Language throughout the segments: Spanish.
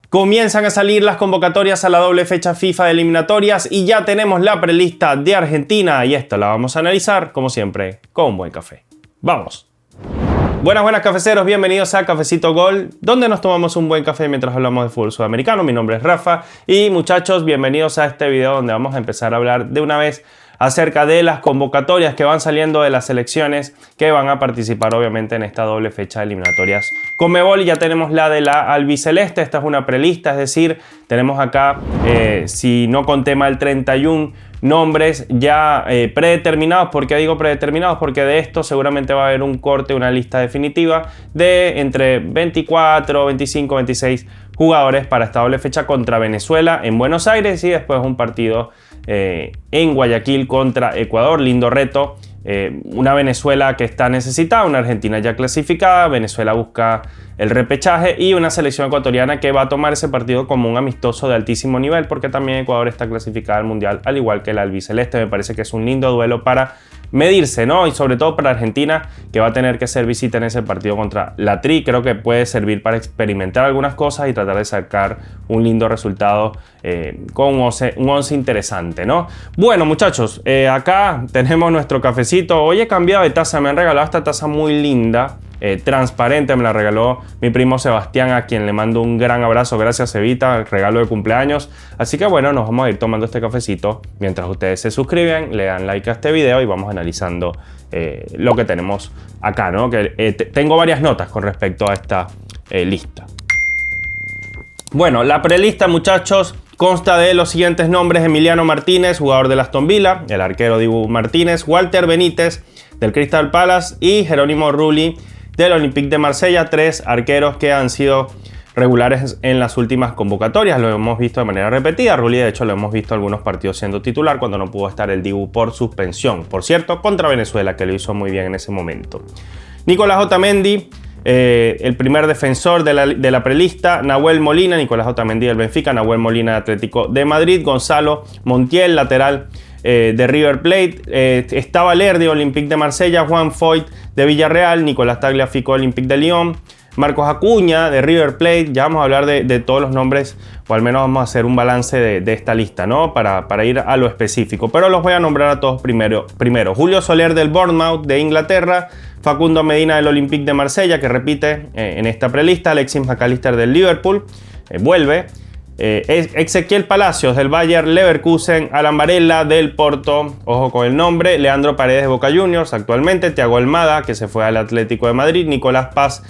Comienzan a salir las convocatorias a la doble fecha FIFA de eliminatorias y ya tenemos la prelista de Argentina y esto la vamos a analizar, como siempre, con un buen café. ¡Vamos! Buenas cafeceros, bienvenidos a Cafecito Gol, donde nos tomamos un buen café mientras hablamos de fútbol sudamericano. Mi nombre es Rafa y muchachos, bienvenidos a este video donde vamos a empezar a hablar de una vez acerca de las convocatorias que van saliendo de las selecciones que van a participar obviamente en esta doble fecha de eliminatorias Conmebol. Ya tenemos la de la albiceleste, esta es una prelista, es decir, tenemos acá, si no conté mal, 31 nombres ya predeterminados. ¿Por qué digo predeterminados? Porque de esto seguramente va a haber un corte, una lista definitiva de entre 24, 25, 26 jugadores para esta doble fecha contra Venezuela en Buenos Aires y después un partido en Guayaquil contra Ecuador. Lindo reto. Una Venezuela que está necesitada, una Argentina ya clasificada, Venezuela busca el repechaje y una selección ecuatoriana que va a tomar ese partido como un amistoso de altísimo nivel porque también Ecuador está clasificada al Mundial al igual que el albiceleste. Me parece que es un lindo duelo para medirse, ¿no? Y sobre todo para Argentina, que va a tener que hacer visita en ese partido contra la Tri. Creo que puede servir para experimentar algunas cosas y tratar de sacar un lindo resultado con un once interesante, ¿no? Bueno, muchachos, acá tenemos nuestro cafecito. Hoy he cambiado de taza, me han regalado esta taza muy linda, transparente, me la regaló mi primo Sebastián, a quien le mando un gran abrazo. Gracias, Evita, regalo de cumpleaños. Así que bueno, nos vamos a ir tomando este cafecito mientras ustedes se suscriben, le dan like a este video y vamos analizando lo que tenemos acá, ¿no? Que tengo varias notas con respecto a esta lista. Bueno, la prelista, muchachos, consta de los siguientes nombres: Emiliano Martínez, jugador del Aston Villa, el arquero Dibu Martínez, Walter Benítez del Crystal Palace y Jerónimo Rulli del Olympique de Marsella, tres arqueros que han sido regulares en las últimas convocatorias. Lo hemos visto de manera repetida. Rulli, de hecho, lo hemos visto algunos partidos siendo titular cuando no pudo estar el Dibu por suspensión. Por cierto, contra Venezuela, que lo hizo muy bien en ese momento. Nicolás Otamendi, el primer defensor de la prelista. Nahuel Molina, Nicolás Otamendi del Benfica, Nahuel Molina de Atlético de Madrid. Gonzalo Montiel, lateral de River Plate. Está Valer de Olympique de Marsella, Juan Foyt de Villarreal, Nicolás Tagliafico de Olympique de Lyon, Marcos Acuña de River Plate. Ya vamos a hablar de todos los nombres, o al menos vamos a hacer un balance de esta lista, ¿no? Para ir a lo específico, pero los voy a nombrar a todos primero. Julio Soler del Bournemouth de Inglaterra, Facundo Medina del Olympique de Marsella, que repite en esta prelista, Alexis McAllister del Liverpool, vuelve, Ezequiel Palacios del Bayer Leverkusen, Alan Varela del Porto, ojo con el nombre, Leandro Paredes de Boca Juniors actualmente, Thiago Almada, que se fue al Atlético de Madrid, Nicolás Paz,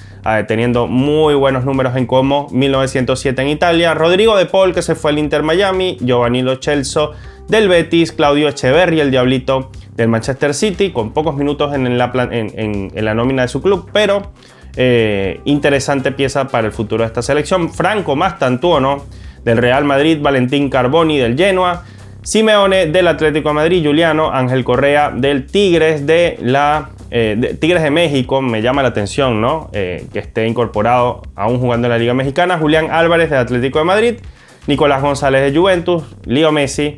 teniendo muy buenos números en Como, 1907 en Italia, Rodrigo de Paul, que se fue al Inter Miami, Giovanni Lo Celso del Betis, Claudio Echeverri, el Diablito del Manchester City, con pocos minutos en la nómina de su club, pero interesante pieza para el futuro de esta selección. Franco Mastantuono del Real Madrid, Valentín Carboni del Genoa, Simeone del Atlético de Madrid, Juliano Ángel Correa del Tigres Tigres de México. Me llama la atención, ¿no? Que esté incorporado aún jugando en la Liga Mexicana. Julián Álvarez del Atlético de Madrid, Nicolás González de Juventus, Leo Messi,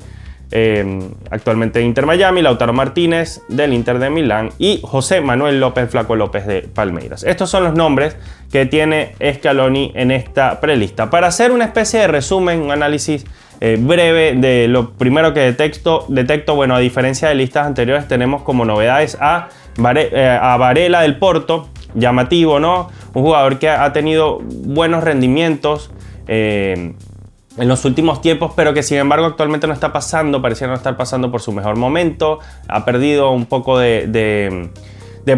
actualmente en Inter Miami, Lautaro Martínez del Inter de Milán y José Manuel López Flaco López de Palmeiras. Estos son los nombres que tiene Scaloni en esta prelista. Para hacer una especie de resumen, un análisis breve de lo primero que detecto, bueno, a diferencia de listas anteriores, tenemos como novedades a Varela del Porto, llamativo, ¿no? Un jugador que ha tenido buenos rendimientos en los últimos tiempos, pero que sin embargo actualmente no está pasando, parecía no estar pasando por su mejor momento. Ha perdido un poco de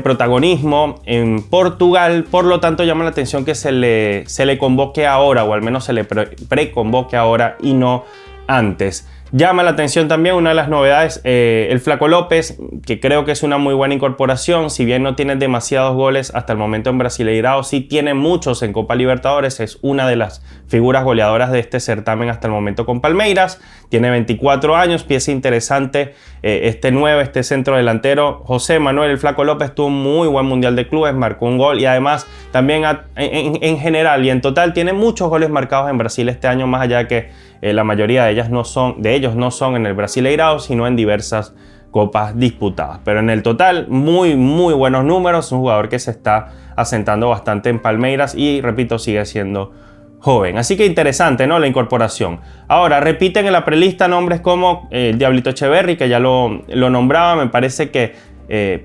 protagonismo en Portugal, por lo tanto llama la atención que se le convoque ahora, o al menos se le preconvoque ahora y no antes. Llama la atención también una de las novedades, el Flaco López, que creo que es una muy buena incorporación. Si bien no tiene demasiados goles hasta el momento en Brasileirao, sí tiene muchos en Copa Libertadores. Es una de las figuras goleadoras de este certamen hasta el momento con Palmeiras. Tiene 24 años, pieza interesante. Este centro delantero, José Manuel el Flaco López, tuvo un muy buen Mundial de Clubes, marcó un gol y además también en general y en total tiene muchos goles marcados en Brasil este año, más allá de que la mayoría de ellos no son en el Brasileirao, sino en diversas copas disputadas. Pero en el total, muy buenos números. Un jugador que se está asentando bastante en Palmeiras y, repito, sigue siendo joven. Así que interesante, ¿no? La incorporación. Ahora, repiten en la prelista nombres como el Diablito Echeverri, que ya lo nombraba. Me parece que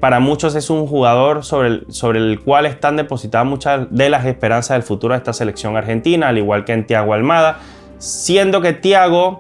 para muchos es un jugador sobre el cual están depositadas muchas de las esperanzas del futuro de esta selección argentina, al igual que en Thiago Almada, siendo que Thiago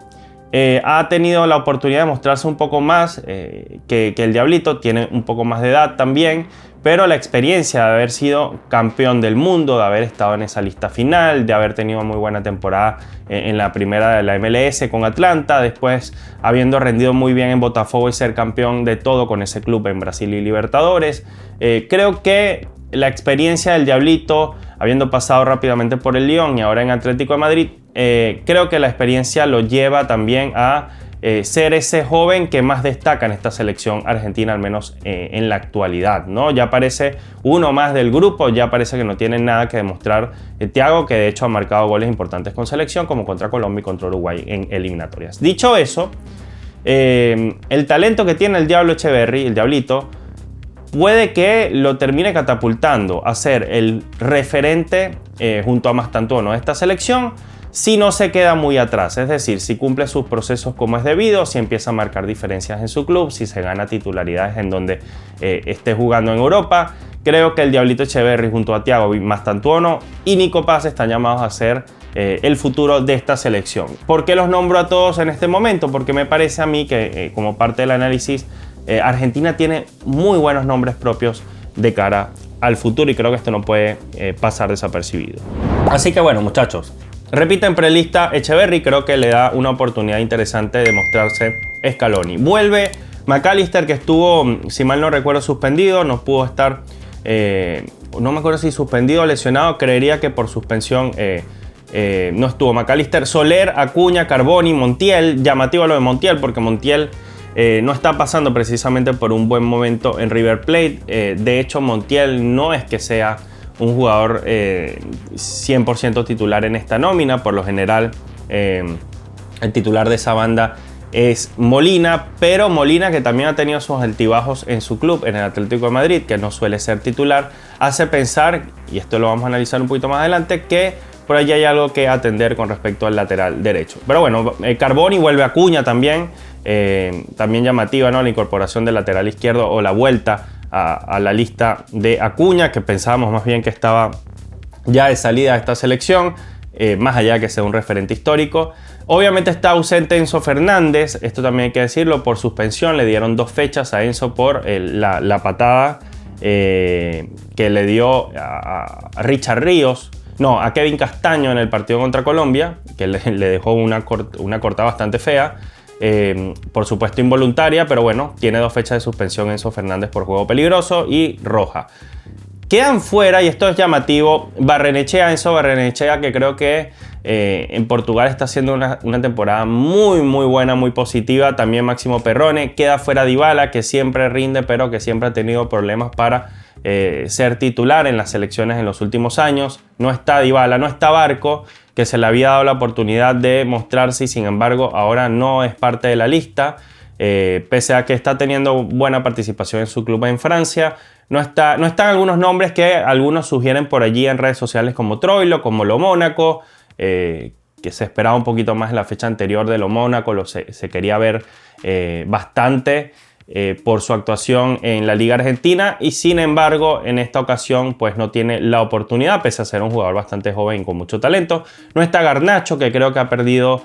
ha tenido la oportunidad de mostrarse un poco más que el Diablito, tiene un poco más de edad también, pero la experiencia de haber sido campeón del mundo, de haber estado en esa lista final, de haber tenido muy buena temporada en la primera de la MLS con Atlanta, después habiendo rendido muy bien en Botafogo y ser campeón de todo con ese club en Brasil y Libertadores. Creo que la experiencia del Diablito, habiendo pasado rápidamente por el Lyon y ahora en Atlético de Madrid, creo que la experiencia lo lleva también a ser ese joven que más destaca en esta selección argentina, al menos en la actualidad, ¿no? Ya parece uno más del grupo, ya parece que no tiene nada que demostrar Thiago, que de hecho ha marcado goles importantes con selección, como contra Colombia y contra Uruguay en eliminatorias. Dicho eso, el talento que tiene el Diablo Echeverri, el Diablito, puede que lo termine catapultando a ser el referente junto a Mastantuono de esta selección, si no se queda muy atrás, es decir, si cumple sus procesos como es debido, si empieza a marcar diferencias en su club, si se gana titularidades en donde esté jugando en Europa. Creo que el Diablito Echeverri junto a Thiago Mastantuono y Nico Paz están llamados a ser el futuro de esta selección. ¿Por qué los nombro a todos en este momento? Porque me parece a mí que como parte del análisis, Argentina tiene muy buenos nombres propios de cara al futuro y creo que esto no puede pasar desapercibido. Así que bueno, muchachos, repiten prelista Echeverri, creo que le da una oportunidad interesante de mostrarse Scaloni. Vuelve McAllister, que estuvo, si mal no recuerdo, suspendido, no pudo estar, no me acuerdo si suspendido o lesionado, creería que por suspensión no estuvo McAllister. Soler, Acuña, Carboni, Montiel, llamativo lo de Montiel porque Montiel no está pasando precisamente por un buen momento en River Plate. De hecho, Montiel no es que sea un jugador 100% titular en esta nómina. Por lo general, el titular de esa banda es Molina, pero Molina, que también ha tenido sus altibajos en su club, en el Atlético de Madrid, que no suele ser titular, hace pensar, y esto lo vamos a analizar un poquito más adelante, que por allí hay algo que atender con respecto al lateral derecho. Pero bueno, Carboni vuelve a Acuña también, también llamativa, ¿no? La incorporación del lateral izquierdo o la vuelta a la lista de Acuña, que pensábamos más bien que estaba ya de salida de esta selección, más allá de que sea un referente histórico. Obviamente está ausente Enzo Fernández, esto también hay que decirlo, por suspensión. Le dieron 2 fechas a Enzo por la patada que le dio a Richard Ríos, no, a Kevin Castaño en el partido contra Colombia, que le dejó una cortada bastante fea. Por supuesto involuntaria, pero bueno, tiene 2 fechas de suspensión Enzo Fernández por juego peligroso y roja. Quedan fuera, y esto es llamativo, Enzo Barrenechea, que creo que en Portugal está haciendo una temporada muy buena, muy positiva. También Máximo Perrone. Queda fuera Dybala, que siempre rinde, pero que siempre ha tenido problemas para ser titular en las selecciones en los últimos años. No está Dybala, no está Barco, que se le había dado la oportunidad de mostrarse y sin embargo ahora no es parte de la lista, pese a que está teniendo buena participación en su club en Francia. No están algunos nombres que algunos sugieren por allí en redes sociales, como Troilo, como Lo Mónaco, que se esperaba un poquito más en la fecha anterior de Lo Mónaco, se quería ver bastante por su actuación en la Liga Argentina, y sin embargo en esta ocasión pues no tiene la oportunidad, pese a ser un jugador bastante joven y con mucho talento. No está Garnacho, que creo que ha perdido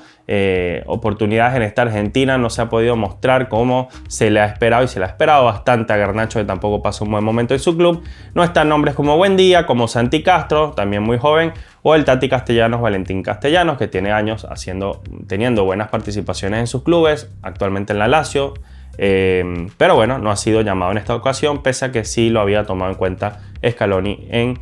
oportunidades en esta Argentina, no se ha podido mostrar como se le ha esperado, y se le ha esperado bastante a Garnacho, que tampoco pasa un buen momento en su club. No están nombres como Buendía, como Santi Castro, también muy joven, o el Tati Castellanos, Valentín Castellanos, que tiene años teniendo buenas participaciones en sus clubes, actualmente en la Lazio. Pero bueno, no ha sido llamado en esta ocasión, pese a que sí lo había tomado en cuenta Scaloni en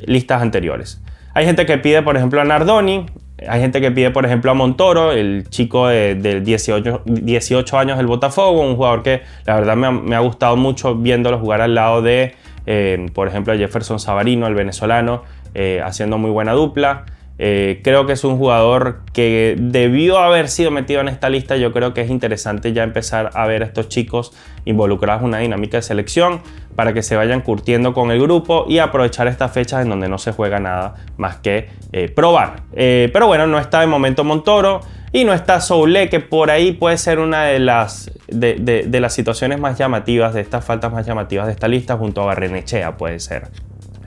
listas anteriores. Hay gente que pide, por ejemplo, a Nardoni. Hay gente que pide, por ejemplo, a Montoro, el chico de 18 años del Botafogo, un jugador que la verdad me ha gustado mucho viéndolo jugar al lado de, por ejemplo, Jefferson Savarino, el venezolano, haciendo muy buena dupla. Creo que es un jugador que debió haber sido metido en esta lista. Yo creo que es interesante ya empezar a ver a estos chicos involucrados en una dinámica de selección para que se vayan curtiendo con el grupo y aprovechar estas fechas en donde no se juega nada más que probar. Pero bueno, no está de momento Montoro y no está Soulé, que por ahí puede ser una de las situaciones más llamativas, de estas faltas más llamativas de esta lista, junto a Barrenechea puede ser.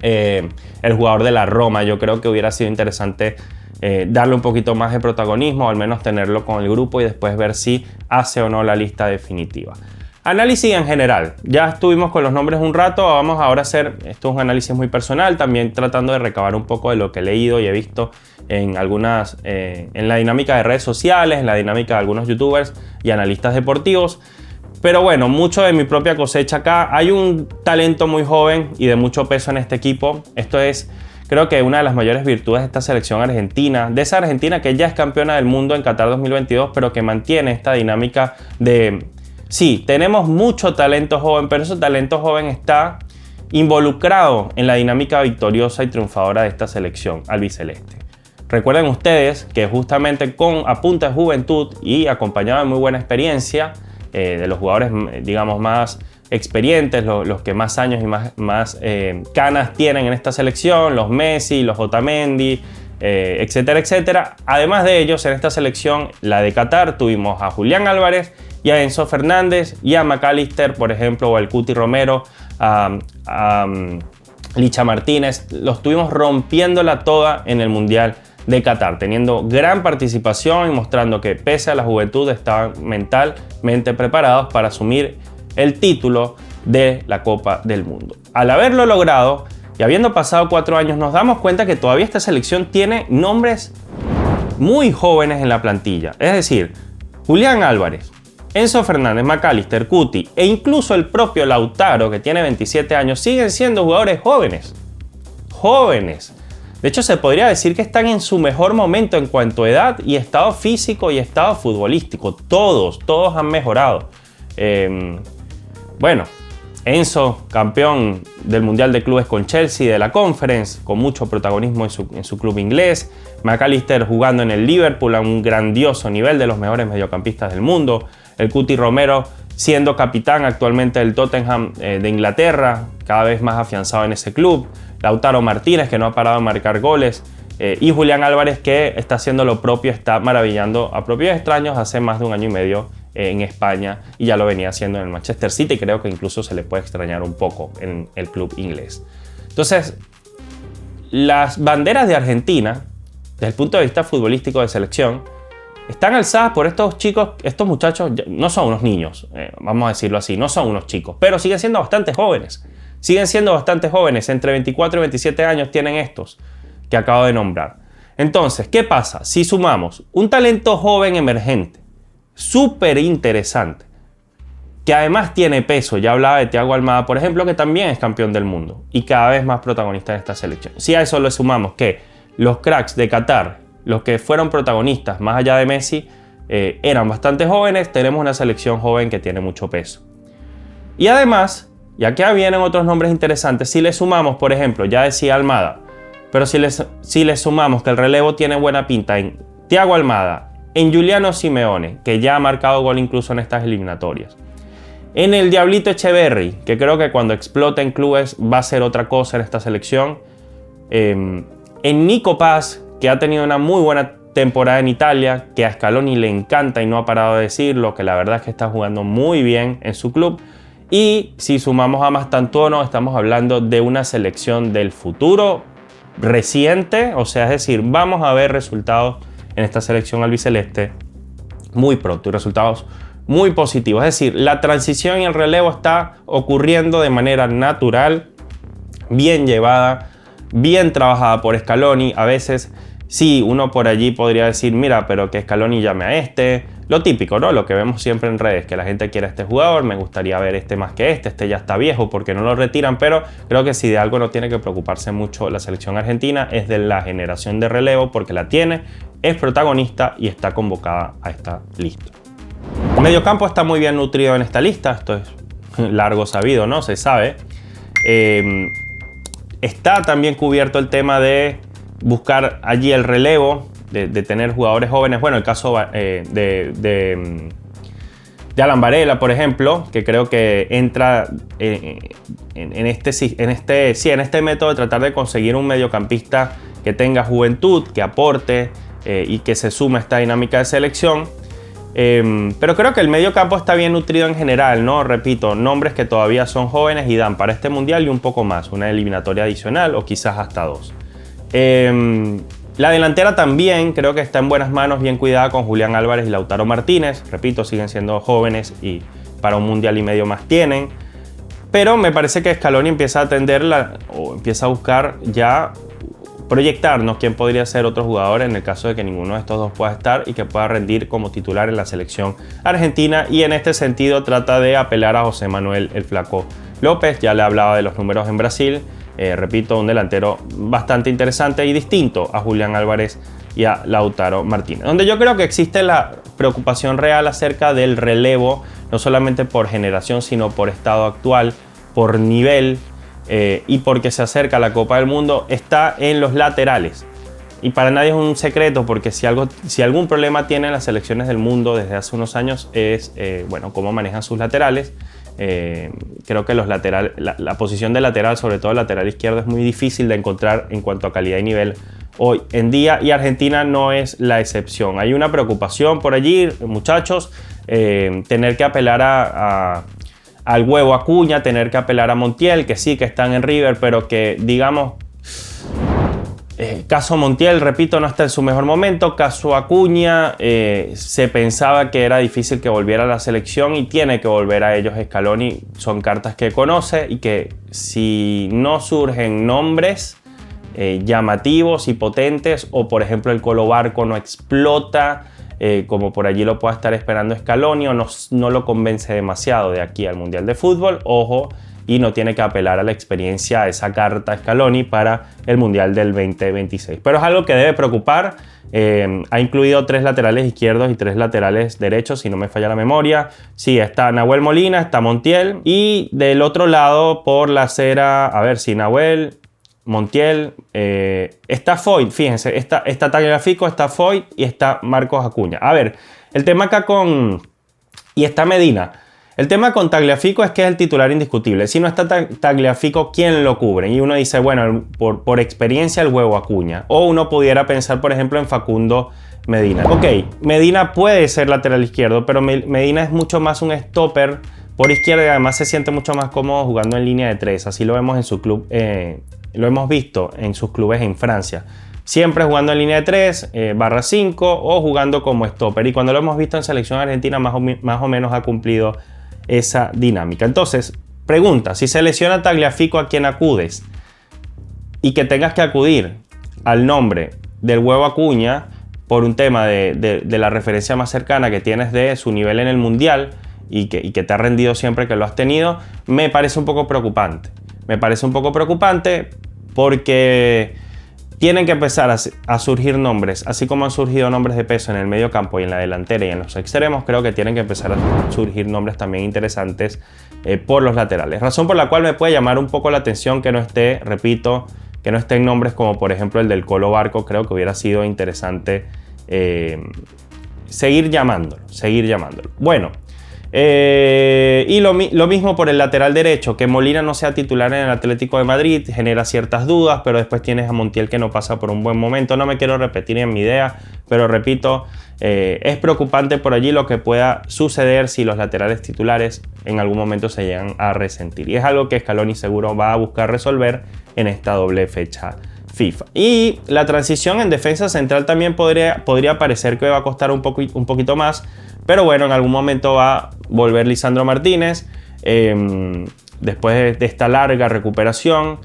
El jugador de la Roma. Yo creo que hubiera sido interesante darle un poquito más de protagonismo, o al menos tenerlo con el grupo y después ver si hace o no la lista definitiva. Análisis en general. Ya estuvimos con los nombres un rato, vamos ahora a hacer, esto es un análisis muy personal, también tratando de recabar un poco de lo que he leído y he visto en en la dinámica de redes sociales, en la dinámica de algunos youtubers y analistas deportivos. Pero bueno, mucho de mi propia cosecha acá. Hay un talento muy joven y de mucho peso en este equipo. Esto es, creo que una de las mayores virtudes de esta selección argentina. De esa Argentina que ya es campeona del mundo en Qatar 2022, pero que mantiene esta dinámica de... Sí, tenemos mucho talento joven, pero ese talento joven está involucrado en la dinámica victoriosa y triunfadora de esta selección albiceleste. Recuerden ustedes que justamente a punta de juventud y acompañado de muy buena experiencia, de los jugadores, digamos, más experientes, los que más años y más canas tienen en esta selección, los Messi, los Otamendi, etcétera, etcétera. Además de ellos, en esta selección, la de Qatar, tuvimos a Julián Álvarez y a Enzo Fernández y a McAllister, por ejemplo, o al Cuti Romero, a Licha Martínez. Los tuvimos rompiéndola toda en el Mundial de Qatar, teniendo gran participación y mostrando que pese a la juventud estaban mentalmente preparados para asumir el título de la Copa del Mundo. Al haberlo logrado y habiendo pasado 4 años, nos damos cuenta que todavía esta selección tiene nombres muy jóvenes en la plantilla. Es decir, Julián Álvarez, Enzo Fernández, McAllister, Cuti e incluso el propio Lautaro, que tiene 27 años, siguen siendo jugadores jóvenes. Jóvenes. De hecho, se podría decir que están en su mejor momento en cuanto a edad y estado físico y estado futbolístico. Todos han mejorado. Bueno, Enzo, campeón del Mundial de Clubes con Chelsea, de la Conference, con mucho protagonismo en su club inglés. McAllister jugando en el Liverpool a un grandioso nivel, de los mejores mediocampistas del mundo. El Cuti Romero siendo capitán actualmente del Tottenham de Inglaterra, cada vez más afianzado en ese club. Lautaro Martínez, que no ha parado de marcar goles, y Julián Álvarez, que está haciendo lo propio, está maravillando a propios extraños hace más de 1 año y medio en España, y ya lo venía haciendo en el Manchester City, y creo que incluso se le puede extrañar un poco en el club inglés. Entonces, las banderas de Argentina, desde el punto de vista futbolístico de selección, están alzadas por estos chicos. Estos muchachos no son unos niños, vamos a decirlo así, no son unos chicos, pero siguen siendo bastante jóvenes. Siguen siendo bastante jóvenes, entre 24 y 27 años tienen estos que acabo de nombrar. Entonces, ¿qué pasa? Si sumamos un talento joven emergente, súper interesante, que además tiene peso, ya hablaba de Thiago Almada, por ejemplo, que también es campeón del mundo y cada vez más protagonista en esta selección. Si a eso le sumamos que los cracks de Qatar, los que fueron protagonistas más allá de Messi, eran bastante jóvenes, tenemos una selección joven que tiene mucho peso. Y además, y aquí vienen otros nombres interesantes. Si le sumamos, por ejemplo, ya decía Almada, pero si le sumamos que el relevo tiene buena pinta en Thiago Almada, en Giuliano Simeone, que ya ha marcado gol incluso en estas eliminatorias, en el Diablito Echeverri, que creo que cuando explote en clubes va a ser otra cosa en esta selección, en Nico Paz, que ha tenido una muy buena temporada en Italia, que a Scaloni le encanta y no ha parado de decirlo, que la verdad es que está jugando muy bien en su club. Y si sumamos a Mastantuono, estamos hablando de una selección del futuro reciente, o sea, es decir, vamos a ver resultados en esta selección albiceleste muy pronto y resultados muy positivos. Es decir, la transición y el relevo está ocurriendo de manera natural, bien llevada, bien trabajada por Scaloni. A veces sí, uno por allí podría decir, mira, pero que Scaloni llame a este. Lo típico, ¿no? Lo que vemos siempre en redes, que la gente quiere a este jugador, me gustaría ver este más que este ya está viejo porque no lo retiran, pero creo que si de algo no tiene que preocuparse mucho la selección argentina es de la generación de relevo, porque la tiene, es protagonista y está convocada a esta lista. El mediocampo está muy bien nutrido en esta lista, esto es largo sabido, ¿no? Se sabe. Está también cubierto el tema de buscar allí el relevo, de tener jugadores jóvenes. Bueno, el caso de Alan Varela, por ejemplo, que creo que entra en este método de tratar de conseguir un mediocampista que tenga juventud, que aporte y que se sume a esta dinámica de selección. Pero creo que el medio campo está bien nutrido en general, ¿no? Repito, nombres que todavía son jóvenes y dan para este mundial y un poco más, una eliminatoria adicional o quizás hasta 2. La delantera también creo que está en buenas manos, bien cuidada con Julián Álvarez y Lautaro Martínez. Repito, siguen siendo jóvenes y para un mundial y medio más tienen. Pero me parece que Scaloni empieza a empieza a buscar ya proyectarnos quién podría ser otro jugador en el caso de que ninguno de estos dos pueda estar y que pueda rendir como titular en la selección argentina. Y en este sentido trata de apelar a José Manuel el Flaco López. Ya le hablaba de los números en Brasil. Repito, un delantero bastante interesante y distinto a Julián Álvarez y a Lautaro Martínez. Donde yo creo que existe la preocupación real acerca del relevo, no solamente por generación, sino por estado actual, por nivel y porque se acerca la Copa del Mundo, está en los laterales. Y para nadie es un secreto, porque si algún problema tienen las selecciones del mundo desde hace unos años es cómo manejan sus laterales. Creo que la posición de lateral, sobre todo el lateral izquierdo, es muy difícil de encontrar en cuanto a calidad y nivel hoy en día, y Argentina no es la excepción. Hay una preocupación por allí, muchachos, tener que apelar al huevo Acuña, tener que apelar a Montiel, que sí que están en River, pero que digamos... caso Montiel, repito, no está en su mejor momento. Caso Acuña, se pensaba que era difícil que volviera a la selección y tiene que volver a ellos Scaloni. Son cartas que conoce y que si no surgen nombres llamativos y potentes, o por ejemplo el Colo Barco no explota como por allí lo pueda estar esperando Scaloni, o no lo convence demasiado de aquí al Mundial de Fútbol, ojo, y no tiene que apelar a la experiencia, a esa carta Scaloni para el Mundial del 2026. Pero es algo que debe preocupar. Ha incluido 3 laterales izquierdos y 3 laterales derechos, si no me falla la memoria. Sí, está Nahuel Molina, está Montiel. Y del otro lado, por la acera, a ver si Nahuel, Montiel, está Foyt. Fíjense, está Tagliafico, está Foyt y está Marcos Acuña. A ver, el tema acá y está Medina. El tema con Tagliafico es que es el titular indiscutible. Si no está Tagliafico, ¿quién lo cubre? Y uno dice, bueno, por experiencia el huevo Acuña. O uno pudiera pensar, por ejemplo, en Facundo Medina. Ok, Medina puede ser lateral izquierdo, pero Medina es mucho más un stopper por izquierda y además se siente mucho más cómodo jugando en línea de 3. Así lo vemos en su club, lo hemos visto en sus clubes en Francia. Siempre jugando en línea de 3, /5 o jugando como stopper. Y cuando lo hemos visto en selección argentina, más o menos ha cumplido esa dinámica. Entonces, pregunta, si se lesiona Tagliafico, ¿a quién acudes? Y que tengas que acudir al nombre del huevo Acuña por un tema de la referencia más cercana que tienes de su nivel en el Mundial y que te ha rendido siempre que lo has tenido, me parece un poco preocupante. Me parece un poco preocupante porque tienen que empezar a surgir nombres, así como han surgido nombres de peso en el medio campo y en la delantera y en los extremos. Creo que tienen que empezar a surgir nombres también interesantes por los laterales. Razón por la cual me puede llamar un poco la atención que no esté, repito, que no estén nombres como por ejemplo el del Colo Barco. Creo que hubiera sido interesante seguir llamándolo. Bueno. Y lo mismo por el lateral derecho, que Molina no sea titular en el Atlético de Madrid genera ciertas dudas, pero después tienes a Montiel que no pasa por un buen momento. No me quiero repetir en mi idea, pero repito, es preocupante por allí lo que pueda suceder si los laterales titulares en algún momento se llegan a resentir, y es algo que Scaloni seguro va a buscar resolver en esta doble fecha FIFA. Y la transición en defensa central también podría parecer que va a costar un poquito más. Pero bueno, en algún momento va a volver Lisandro Martínez después de esta larga recuperación.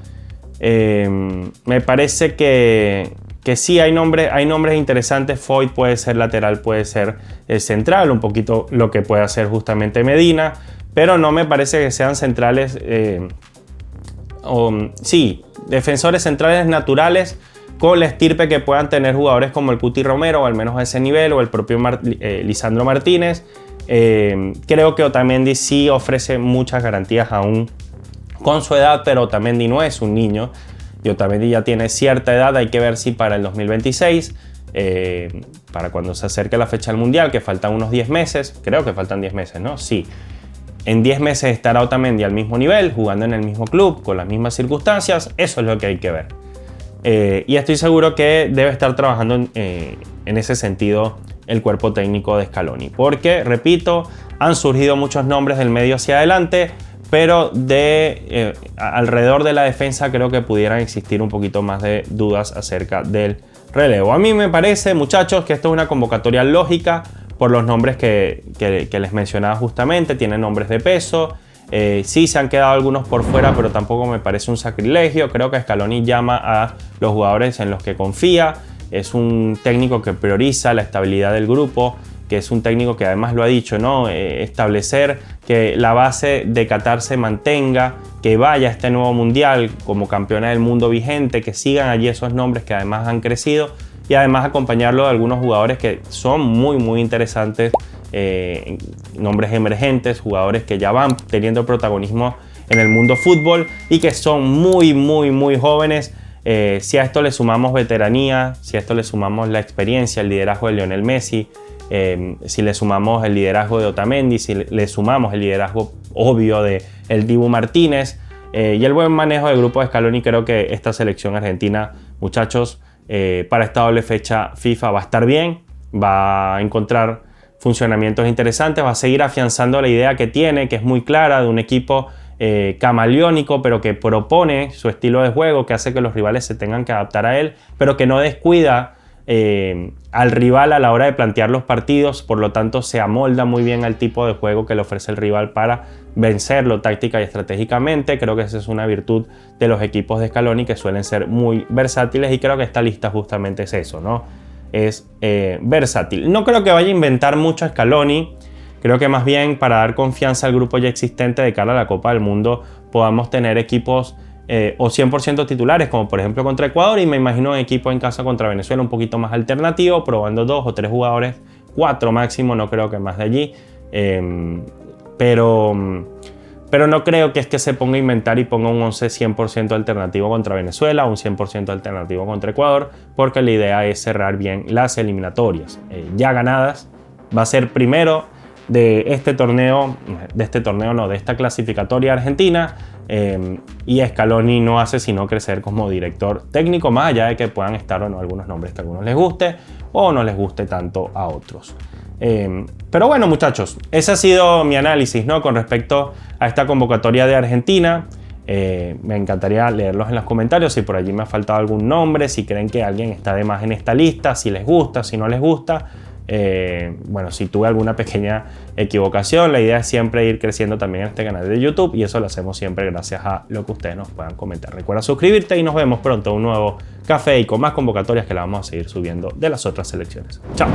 Me parece que sí hay nombres interesantes. Foyt puede ser lateral, puede ser central, un poquito lo que puede hacer justamente Medina, pero no me parece que sean centrales, defensores centrales naturales con la estirpe que puedan tener jugadores como el Cuti Romero, o al menos a ese nivel, o el propio Lisandro Martínez. Creo que Otamendi sí ofrece muchas garantías aún con su edad, pero Otamendi no es un niño. y Otamendi ya tiene cierta edad. Hay que ver si para el 2026, para cuando se acerque la fecha del Mundial, que faltan unos 10 meses, creo que faltan 10 meses, ¿no? Sí. En 10 meses estará Otamendi al mismo nivel, jugando en el mismo club, con las mismas circunstancias. Eso es lo que hay que ver. Y estoy seguro que debe estar trabajando en ese sentido el cuerpo técnico de Scaloni. Porque, repito, han surgido muchos nombres del medio hacia adelante, pero alrededor de la defensa creo que pudieran existir un poquito más de dudas acerca del relevo. A mí me parece, muchachos, que esto es una convocatoria lógica por los nombres que les mencionaba justamente. Tienen nombres de peso. Sí se han quedado algunos por fuera, pero tampoco me parece un sacrilegio. Creo que Scaloni llama a los jugadores en los que confía. Es un técnico que prioriza la estabilidad del grupo, que es un técnico que además lo ha dicho, ¿no? Establecer que la base de Qatar se mantenga, que vaya a este nuevo mundial como campeona del mundo vigente, que sigan allí esos nombres que además han crecido, y además acompañarlo de algunos jugadores que son muy interesantes, nombres emergentes, jugadores que ya van teniendo protagonismo en el mundo fútbol y que son muy jóvenes. Si a esto le sumamos veteranía, si a esto le sumamos la experiencia, el liderazgo de Lionel Messi, si le sumamos el liderazgo de Otamendi, si le sumamos el liderazgo obvio de el Dibu Martínez y el buen manejo del grupo de Scaloni, creo que esta selección argentina, muchachos, para esta doble fecha FIFA va a estar bien, va a encontrar funcionamientos interesantes, va a seguir afianzando la idea que tiene, que es muy clara, de un equipo camaleónico, pero que propone su estilo de juego, que hace que los rivales se tengan que adaptar a él, pero que no descuida al rival a la hora de plantear los partidos. Por lo tanto, se amolda muy bien al tipo de juego que le ofrece el rival para vencerlo táctica y estratégicamente. Creo que esa es una virtud de los equipos de Scaloni, que suelen ser muy versátiles, y creo que esta lista justamente es eso, ¿no? Es versátil. No creo que vaya a inventar mucho Scaloni. Creo que más bien, para dar confianza al grupo ya existente de cara a la Copa del Mundo, podamos tener equipos o 100% titulares, como por ejemplo contra Ecuador, y me imagino un equipo en casa contra Venezuela un poquito más alternativo, probando 2 o 3 jugadores, 4 máximo, no creo que más de allí, pero no creo que es que se ponga a inventar y ponga un 11 100% alternativo contra Venezuela, un 100% alternativo contra Ecuador, porque la idea es cerrar bien las eliminatorias ya ganadas. Va a ser primero de esta clasificatoria argentina, y Scaloni no hace sino crecer como director técnico, más allá de que puedan estar o no algunos nombres que a algunos les guste o no les guste tanto a otros. Pero bueno, muchachos, ese ha sido mi análisis, ¿no?, con respecto a esta convocatoria de Argentina. Me encantaría leerlos en los comentarios si por allí me ha faltado algún nombre, si creen que alguien está de más en esta lista, si les gusta, si no les gusta. Bueno, si tuve alguna pequeña equivocación, la idea es siempre ir creciendo también en este canal de YouTube, y eso lo hacemos siempre gracias a lo que ustedes nos puedan comentar. Recuerda suscribirte y nos vemos pronto en un nuevo café y con más convocatorias que la vamos a seguir subiendo de las otras selecciones. Chao.